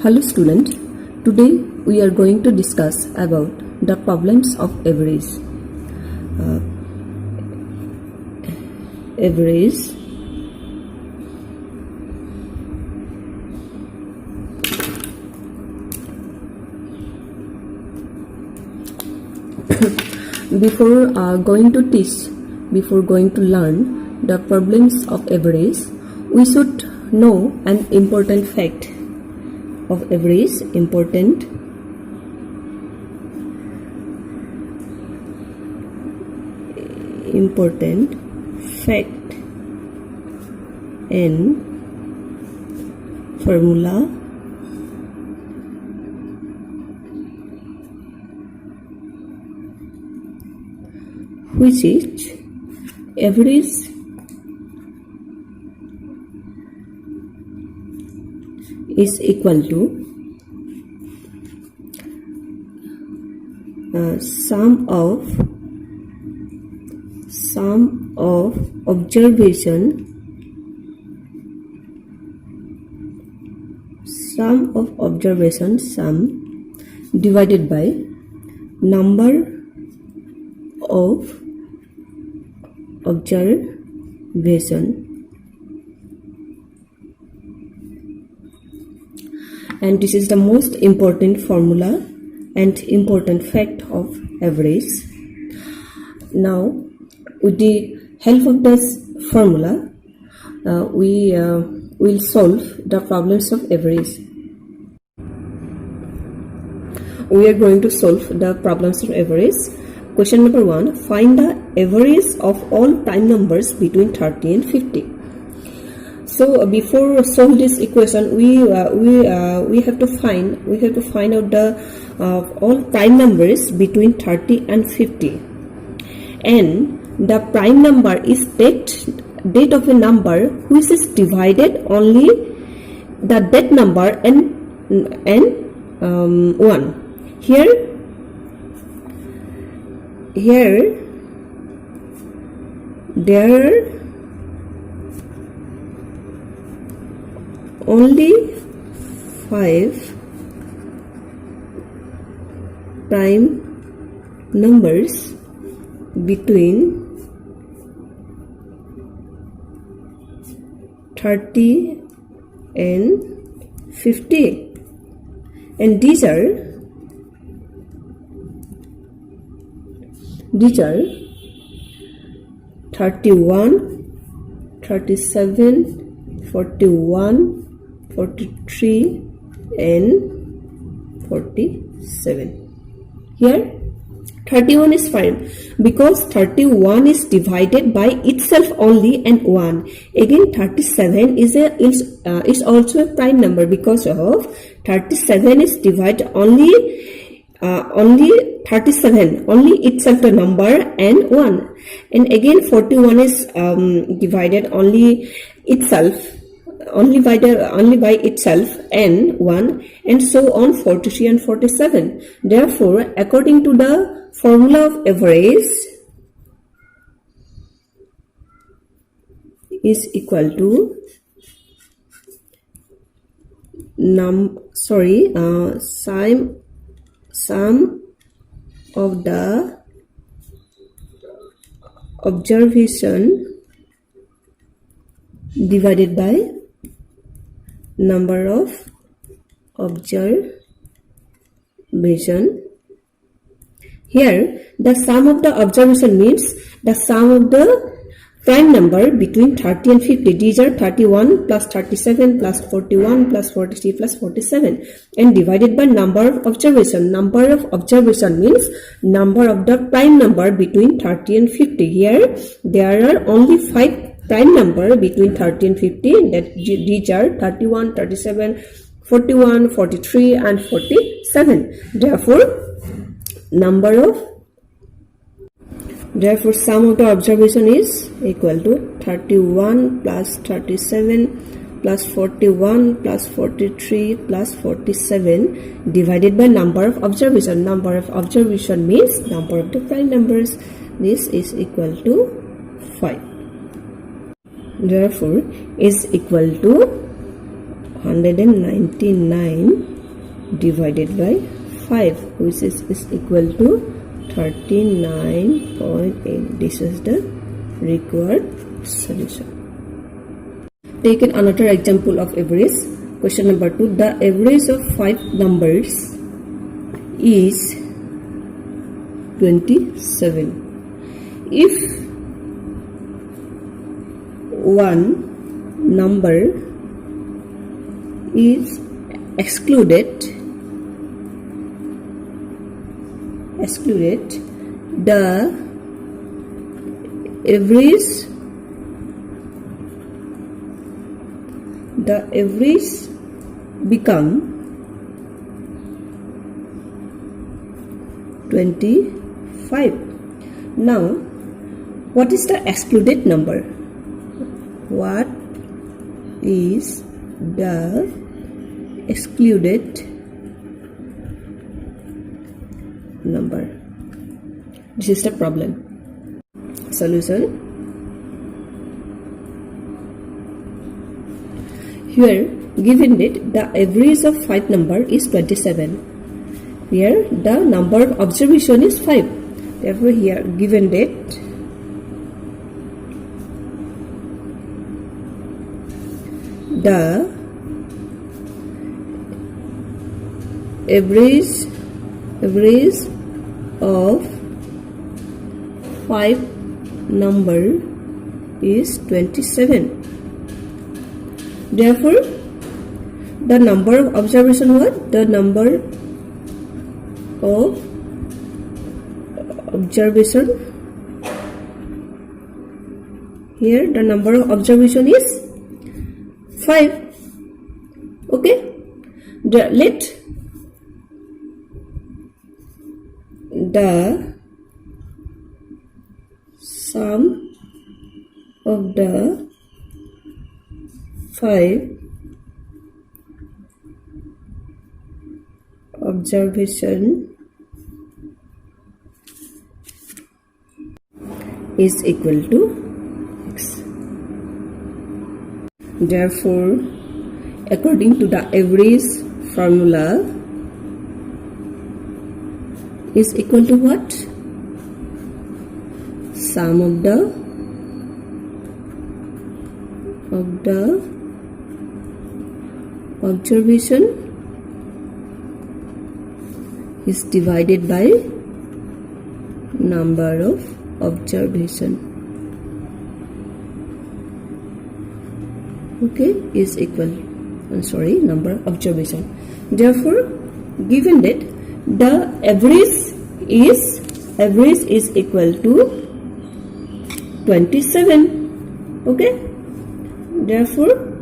Hello student, today we are going to discuss about the problems of average. Average before going to learn the problems of average, we should know an important fact of average. Important fact and formula which is average is equal to sum of observation divided by number of observation. And this is the most important formula and important fact of average. Now, with the help of this formula, we will solve the problems of average. We are going to solve the problems of average. Question number 1. Find the average of all prime numbers between 30 and 50. So before solve this equation, we have to find out the all prime numbers between 30 and 50, and the prime number is date of a number which is divided only the that number and 1. Here there are only 5 prime numbers between 30 and 50, and these are 31, 37, 41, 43 and 47. Here 31 is fine because 31 is divided by itself only and 1. Again 37 is also a prime number because of 37 is divided only 37 only itself the number and 1, and again 41 is divided only by itself and 1, and so on 43 and 47. Therefore, according to the formula of average is equal to sum of the observation divided by number of observation. Here the sum of the observation means the sum of the prime number between 30 and 50. These are 31 plus 37 plus 41 plus 43 plus 47, and divided by number of observation. Number of observation means number of the prime number between 30 and 50. Here there are only 5 prime number between 30 and 50, that these are 31, 37, 41, 43 and 47. Therefore sum of the observation is equal to 31 plus 37 plus 41 plus 43 plus 47 divided by number of observation. Number of observation means number of the prime numbers. This is equal to 5. Therefore is equal to 199 divided by 5, which is equal to 39.8. This is the required solution. Take another example of average. Question number 2. The average of 5 numbers is 27. If one number is excluded, the average become 25. Now, what is the excluded number? What is the excluded number? This is the problem. Solution. Here, given that the average of 5 number is 27. Here, the number of observation is 5. Therefore, here, given that the average of 5 number is 27. Therefore, the number of observation what? The number of observation, here the number of observation is 5. Okay, let the sum of the 5 observation is equal to x. Therefore, according to the average formula, is equal to what? Sum of the observation is divided by number of observation. Okay, is equal, number of observation. Therefore, given that the average is equal to 27. Okay, therefore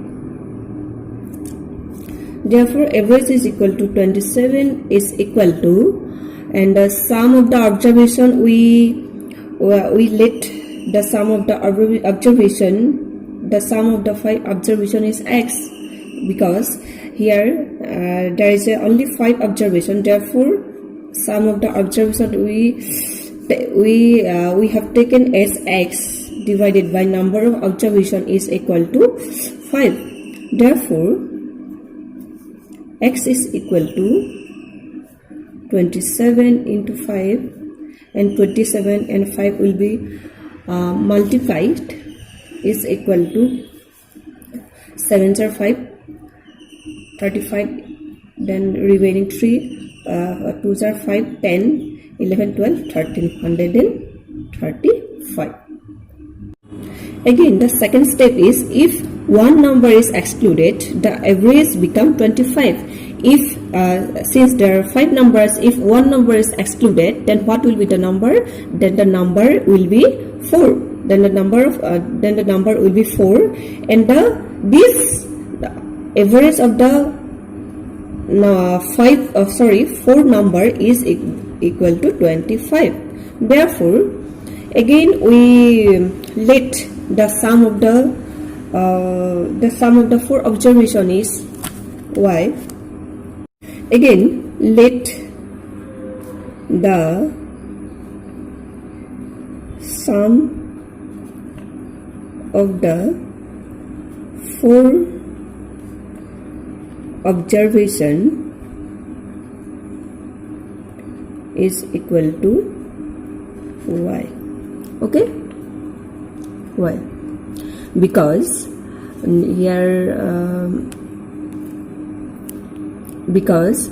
average is equal to 27 is equal to, and the sum of the observation, we let the sum of the observation, the sum of the 5 observation is x, because here there is only 5 observation. Therefore, sum of the observation we have taken as x divided by number of observation is equal to 5. Therefore, x is equal to 27 into 5, and 27 and 5 will be multiplied, is equal to 7s are 5, 35, then remaining 3, 2s are 5, 10, 11, 12, 13, 135. Again, the second step is, if one number is excluded, the average become 25. If since there are 5 numbers, if one number is excluded, then what will be the number? Then the number will be 4. Then the number will be 4, and the average of the 4 number is equal to 25. Therefore, again we let the sum of the 4 observation is y. Again, let the sum of the 4 observation is equal to y. Okay, why? Because here because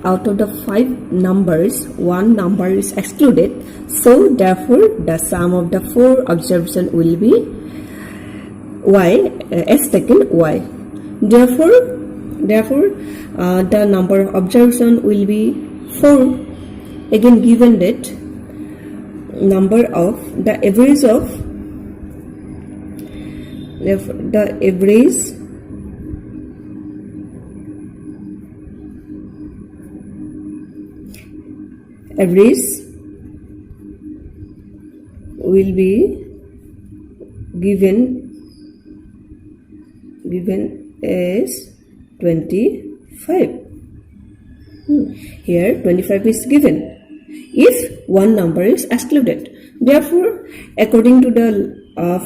out of the 5 numbers, 1 number is excluded, so therefore the sum of the 4 observation will be y, as taken y. Therefore the number of observation will be 4. Again, given that number of the average of the average will be given as 25. Here 25 is given if 1 number is excluded. Therefore, according to the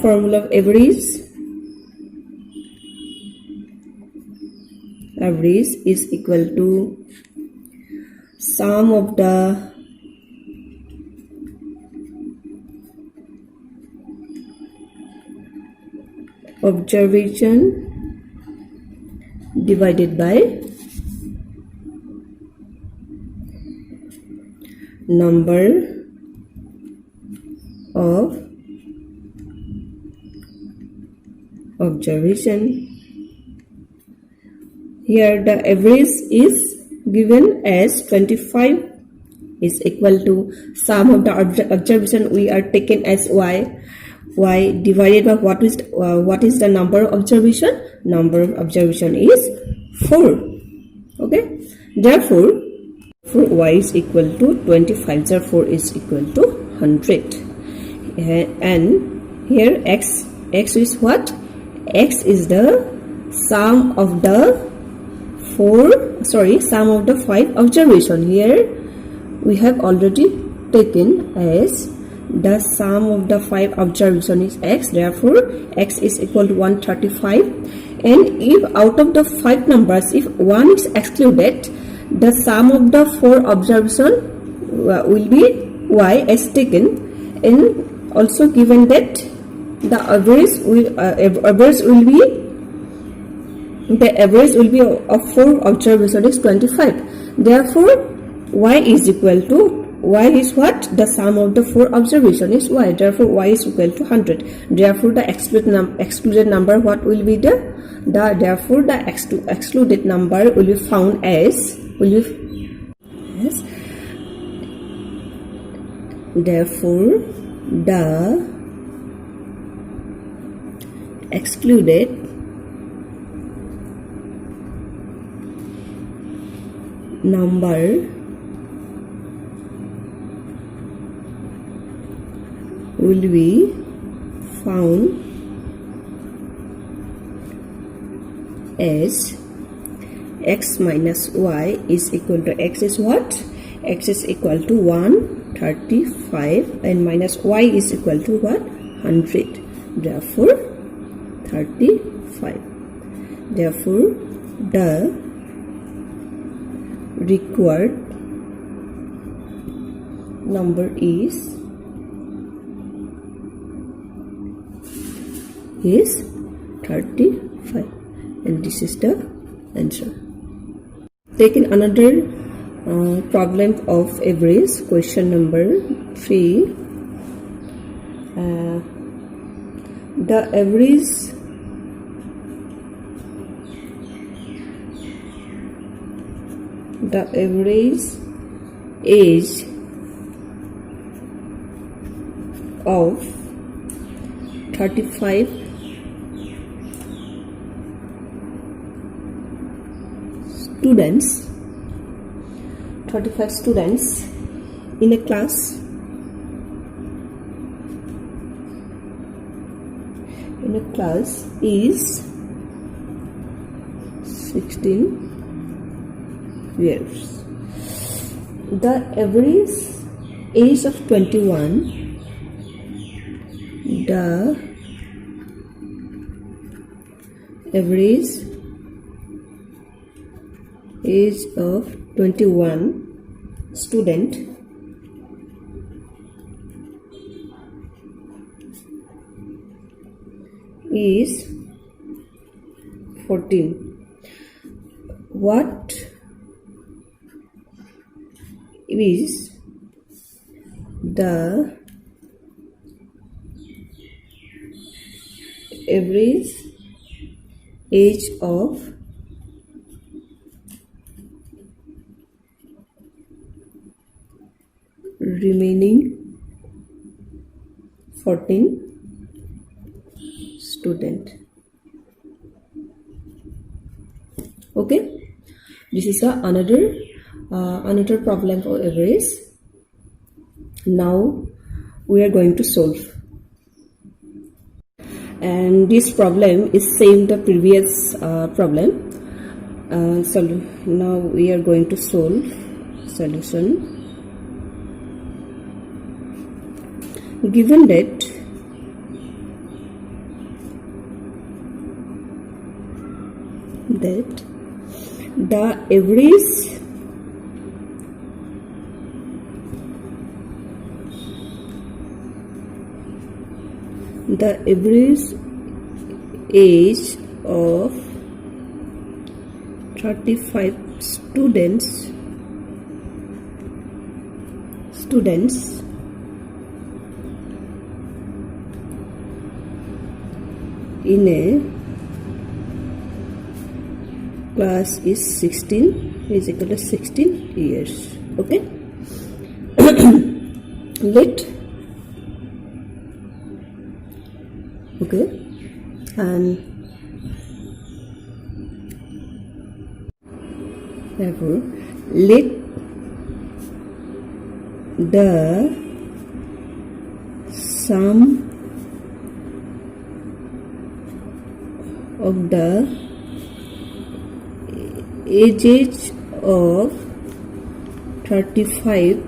formula of average is equal to sum of the observation divided by number of observation. Here the average is given as 25 is equal to sum of the observation we are taken as y divided by what is the number of observation. Number of observation is 4. Okay, therefore y is equal to 25, therefore is equal to 100. And here x is what? X is the sum of the 5 observation. Here we have already taken as the sum of the 5 observation is x, therefore x is equal to 135. And if out of the 5 numbers, if 1 is excluded, the sum of the 4 observation will be y as taken. And also given that the average will be of 4 observation is 25. Therefore y is equal to y is what? The sum of the 4 observation is y. Therefore y is equal to 100. Therefore the excluded number what will be therefore the excluded number will be found as therefore the excluded number will be found as x minus y is equal to x is what? X is equal to 135 and minus y is equal to what? 100. Therefore 35. Therefore the required number is 35, and this is the answer. Taking another problem of average, question number 3. The average age of 35 students in a class is 16 years. The average age of 21, the average age of 21 student is 14. What is the average age of remaining 14 student? Okay, this is another problem for average. Now we are going to solve, and this problem is same the previous problem. So now we are going to solve. Solution: given that the average age of 35 students in a class is 16 is equal to 16 years. Okay. And therefore let the sum of the ages of 35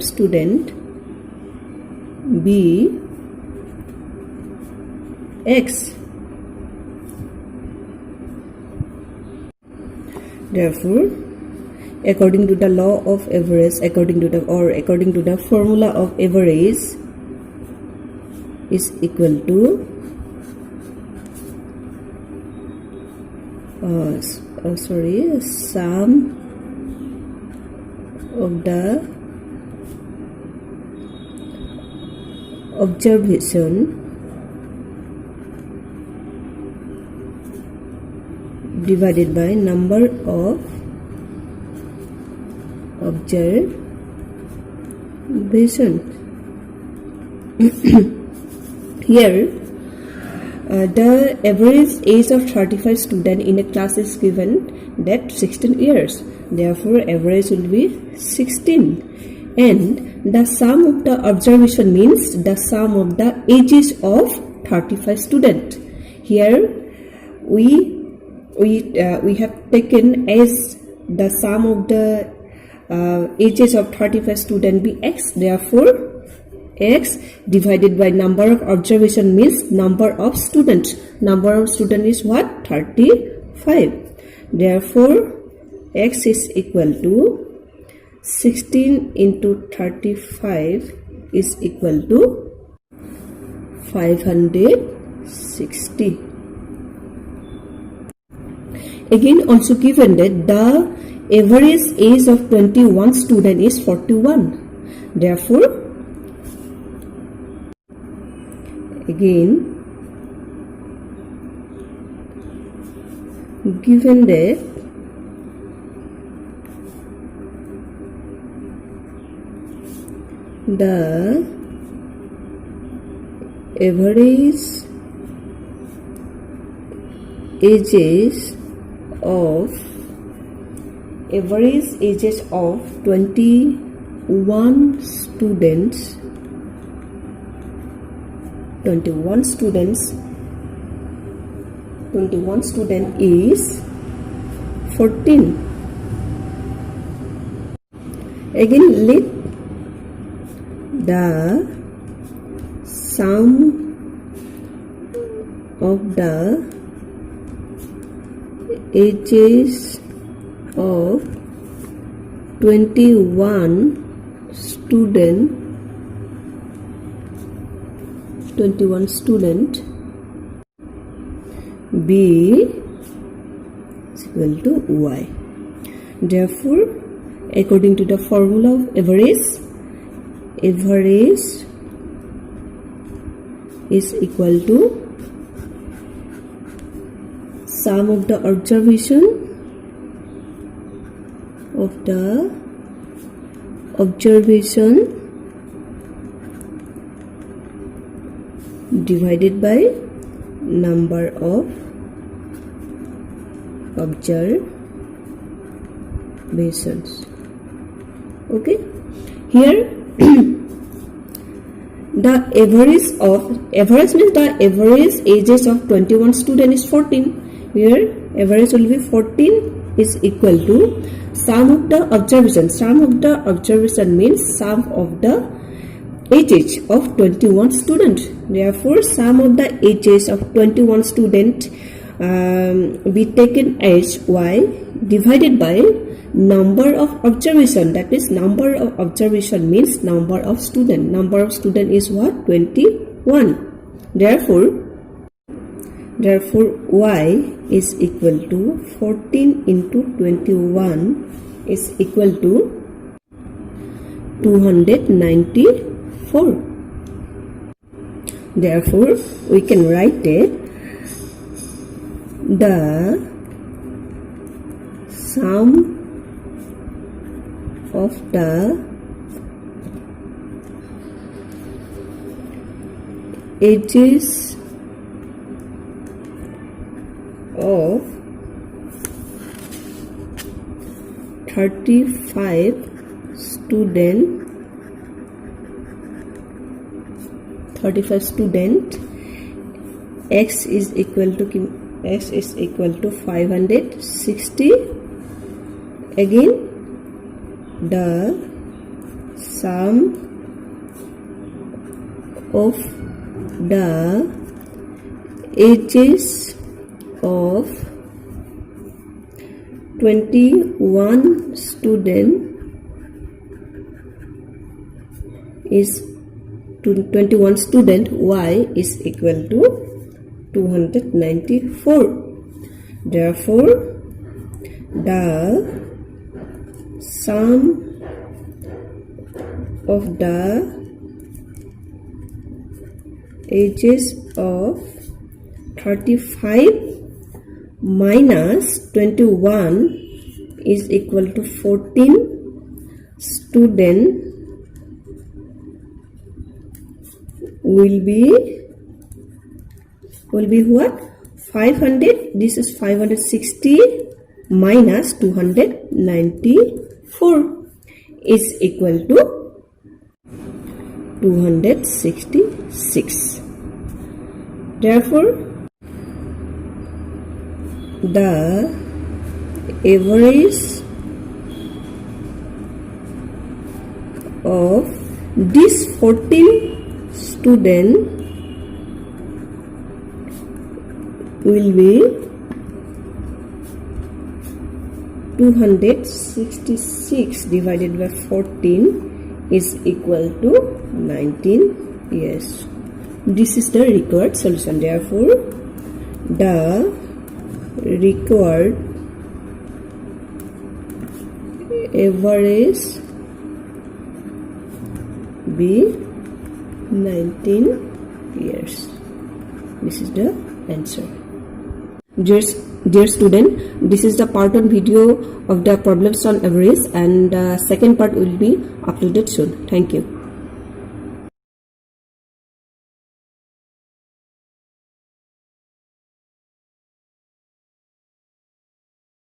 student be X. Therefore, according to the law of average, according to the formula of average is equal to sum of the observation divided by number of observation. Here the average age of 35 students in a class is given that 16 years. Therefore average will be 16, and the sum of the observation means the sum of the ages of 35 students. Here we have taken as the sum of the ages of 35 students be X. Therefore X divided by number of observation means number of students. Number of students is what? 35. Therefore X is equal to 16 into 35 is equal to 560. Again, also given that the average age of 21 student is 41. Therefore, again, given that the average ages of 21 students is 14. Again, let the sum of the ages of 21 student B is equal to Y. Therefore, according to the formula of average is equal to sum of the observation divided by number of observations. Okay, here the average means the average ages of 21 student is 14. Here average will be 14 is equal to sum of the observation. Sum of the observation means sum of the ages of 21 student. Therefore, sum of the ages of 21 student be taken as Y divided by number of observation. That is, number of observation means number of student. Number of student is what? 21. Therefore Y is equal to 14 into 21 is equal to 294. Therefore, we can write it the sum of the ages of 35 student x is equal to 560. Again, the sum of the ages of 21 student is 21 student Y is equal to 294. Therefore, the sum of the ages of 35 minus 21 is equal to 14 student will be what? 500. This is 560 minus 294 is equal to 266. Therefore, the average of this 14 student will be 266 divided by 14 is equal to 19 years. This is the required solution. Therefore, the required average be 19 years. This is the answer. Dear student, this is the part 1 video of the problems on average, and second part will be uploaded soon. Thank you.